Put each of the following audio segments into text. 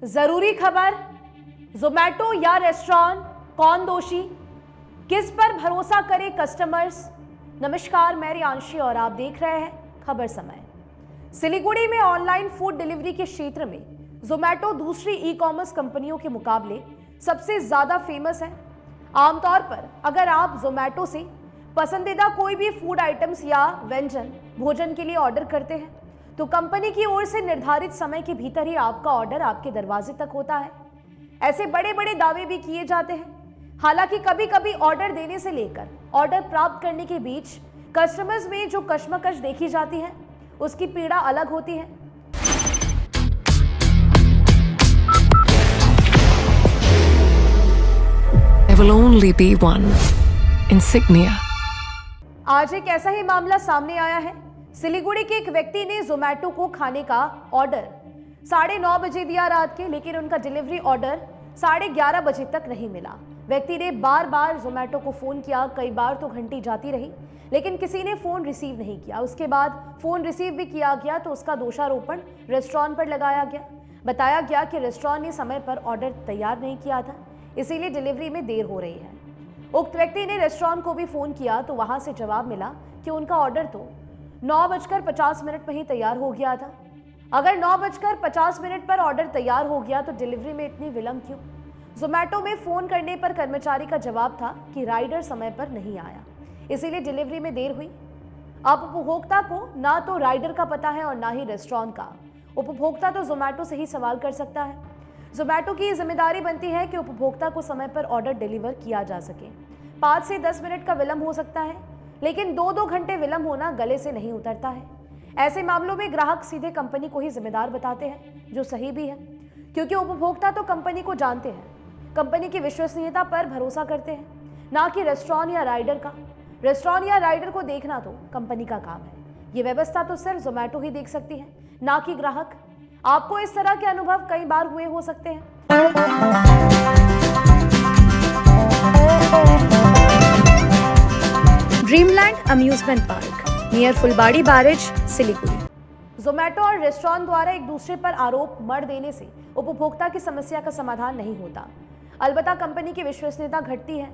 जरूरी खबर, जोमैटो या रेस्टोरेंट, कौन दोषी, किस पर भरोसा करे कस्टमर्स। नमस्कार, मैं रियांशी और आप देख रहे हैं खबर समय। सिलीगुड़ी में ऑनलाइन फूड डिलीवरी के क्षेत्र में जोमैटो दूसरी ई कॉमर्स कंपनियों के मुकाबले सबसे ज्यादा फेमस है। आमतौर पर अगर आप जोमैटो से पसंदीदा कोई भी फूड आइटम्स या व्यंजन भोजन के लिए ऑर्डर करते हैं तो कंपनी की ओर से निर्धारित समय के भीतर ही आपका ऑर्डर आपके दरवाजे तक होता है। ऐसे बड़े बड़े दावे भी किए जाते हैं। हालांकि कभी कभी ऑर्डर देने से लेकर ऑर्डर प्राप्त करने के बीच कस्टमर्स में जो कश्मकश देखी जाती है उसकी पीड़ा अलग होती है। There will only be one insignia. आज एक ऐसा ही मामला सामने आया है। सिलीगुड़ी के एक व्यक्ति ने जोमैटो को खाने का ऑर्डर 9:30 बजे दिया रात के, लेकिन उनका डिलीवरी ऑर्डर 11:30 बजे तक नहीं मिला। व्यक्ति ने बार बार जोमैटो को फोन किया, कई बार तो घंटी जाती रही, लेकिन किसी ने फोन रिसीव नहीं किया। उसके बाद फोन रिसीव भी किया गया तो उसका दोषारोपण रेस्टोरेंट पर लगाया गया। बताया गया कि रेस्टोरेंट ने समय पर ऑर्डर तैयार नहीं किया था, इसीलिए डिलीवरी में देर हो रही है। उक्त व्यक्ति ने रेस्टोरेंट को भी फोन किया तो वहां से जवाब मिला कि उनका ऑर्डर तो 9:50 में ही तैयार हो गया था। अगर 9:50 पर ऑर्डर तैयार हो गया तो डिलीवरी में इतनी विलंब क्यों? जोमैटो में फोन करने पर कर्मचारी का जवाब था कि राइडर समय पर नहीं आया, इसीलिए डिलीवरी में देर हुई। अब उपभोक्ता को ना तो राइडर का पता है और ना ही रेस्टोरेंट का। उपभोक्ता तो जोमैटो से ही सवाल कर सकता है। जोमैटो की जिम्मेदारी बनती है कि उपभोक्ता को समय पर ऑर्डर डिलीवर किया जा सके। 5 से 10 मिनट का विलंब हो सकता है, लेकिन 2-2 घंटे विलंब होना गले से नहीं उतरता है। ऐसे मामलों में ग्राहक सीधे कंपनी को ही जिम्मेदार बताते हैं, जो सही भी है, क्योंकि उपभोक्ता तो कंपनी को जानते हैं, कंपनी की विश्वसनीयता पर भरोसा करते हैं, ना कि रेस्टोरेंट या राइडर का। रेस्टोरेंट या राइडर को देखना तो कंपनी का काम है। ये व्यवस्था तो सिर्फ जोमैटो ही देख सकती है, ना कि ग्राहक। आपको इस तरह के अनुभव कई बार हुए हो सकते हैं। ड्रीमलैंड अम्यूजमेंट पार्क नियर फुलबाड़ी बैरेज, सिलीगुड़ी। जोमैटो और रेस्टोरेंट द्वारा एक दूसरे पर आरोप मढ़ देने से उपभोक्ता की समस्या का समाधान नहीं होता, अलबत्ता कंपनी की विश्वसनीयता घटती है।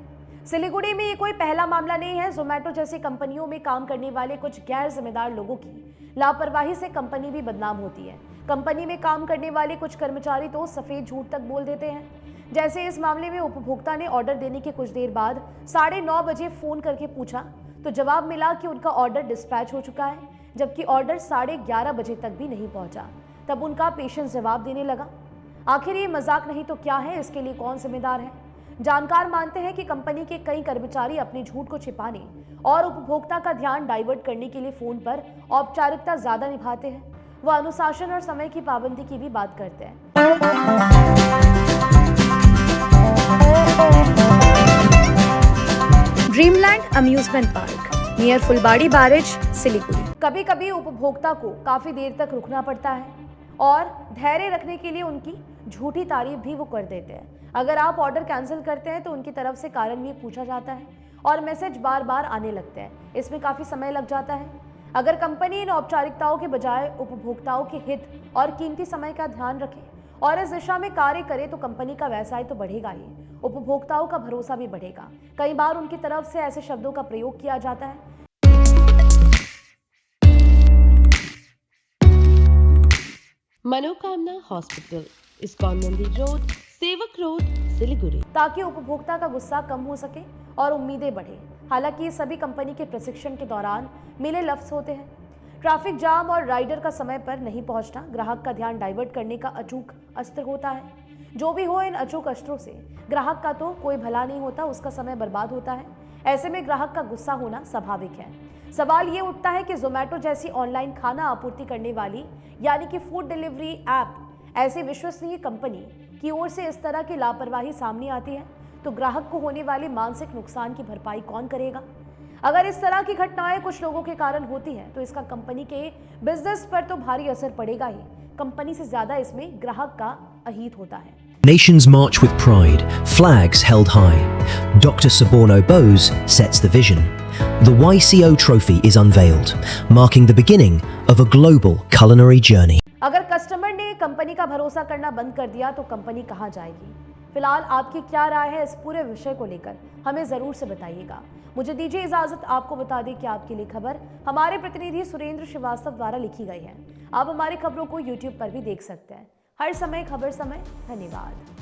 सिलीगुड़ी में ये कोई पहला मामला नहीं है। जोमैटो जैसी कंपनियों में काम करने वाले कुछ गैर जिम्मेदार लोगों की लापरवाही से कंपनी भी बदनाम होती है। कंपनी में काम करने वाले कुछ कर्मचारी तो सफेद झूठ तक बोल देते हैं। जैसे इस मामले में उपभोक्ता ने ऑर्डर देने के कुछ देर बाद 9:30 बजे फोन करके पूछा तो जवाब मिला कि उनका ऑर्डर डिस्पैच हो चुका है, जबकि ऑर्डर 11:30 बजे तक भी नहीं पहुंचा। तब उनका पेशेंट जवाब देने लगा। आखिर ये मजाक नहीं तो क्या है? इसके लिए कौन जिम्मेदार है? जानकार मानते हैं कि कंपनी के कई कर्मचारी अपने झूठ को छिपाने और उपभोक्ता का ध्यान डाइवर्ट करने के लिए फोन पर औपचारिकता ज्यादा निभाते हैं। वह अनुशासन और समय की पाबंदी की भी बात करते हैं। ड्रीमलैंड अम्यूजमेंट पार्क नियर फुलबाड़ी बैरेज, सिलीगुड़ी। कभी कभी उपभोक्ता को काफी देर तक रुकना पड़ता है और धैर्य रखने के लिए उनकी झूठी तारीफ भी वो कर देते हैं। अगर आप ऑर्डर कैंसिल करते हैं तो उनकी तरफ से कारण भी पूछा जाता है और मैसेज बार बार आने लगते हैं। इसमें काफी समय लग जाता है। अगर कंपनी इन औपचारिकताओं के बजाय उपभोक्ताओं के हित और कीमती समय का ध्यान रखे और इस दिशा में कार्य करे तो कंपनी का व्यवसाय तो बढ़ेगा ही, उपभोक्ताओं का भरोसा भी बढ़ेगा। कई बार उनकी तरफ से ऐसे शब्दों का प्रयोग किया जाता है। मनोकामना हॉस्पिटल, इस्कॉन मंदिर रोड, सेवक रोड, सिलीगुड़ी, ताकि उपभोक्ता का गुस्सा कम हो सके और उम्मीदें बढ़े। हालांकि ये सभी कंपनी के प्रशिक्षण के दौरान मिले लफ्ज होते हैं। ट्रैफिक जाम और राइडर का समय पर नहीं पहुंचना ग्राहक का ध्यान डाइवर्ट करने का अचूक अस्त्र होता है। जो भी हो, इन अचूक अस्त्रों से ग्राहक का तो कोई भला नहीं होता, उसका समय बर्बाद होता है। ऐसे में ग्राहक का गुस्सा होना स्वाभाविक है। सवाल ये उठता है कि जोमैटो जैसी ऑनलाइन खाना आपूर्ति करने वाली यानी कि फूड डिलीवरी ऐप ऐसी विश्वसनीय कंपनी की ओर से इस तरह की लापरवाही सामने आती है तो ग्राहक को होने वाले मानसिक नुकसान की भरपाई कौन करेगा? अगर इस तरह की घटनाएं कुछ लोगों के कारण होती हैं तो इसका कंपनी के बिजनेस पर तो भारी असर पड़ेगा ही। कंपनी से ज्यादा इसमें ग्राहक का अहित होता है। Nations march with pride, flags held high. Dr. Suborno Bose sets the vision. The YCO trophy is unveiled, marking the beginning of a global culinary journey. अगर कस्टमर ने कंपनी का भरोसा करना बंद कर दिया तो कंपनी कहां जाएगी? फिलहाल आपकी क्या राय है इस पूरे विषय को लेकर, हमें जरूर से बताइएगा। मुझे दीजिए इजाजत, आपको बता दें कि आपके लिए खबर हमारे प्रतिनिधि सुरेंद्र श्रीवास्तव द्वारा लिखी गई है। आप हमारी खबरों को YouTube पर भी देख सकते हैं। हर समय खबर समय। धन्यवाद।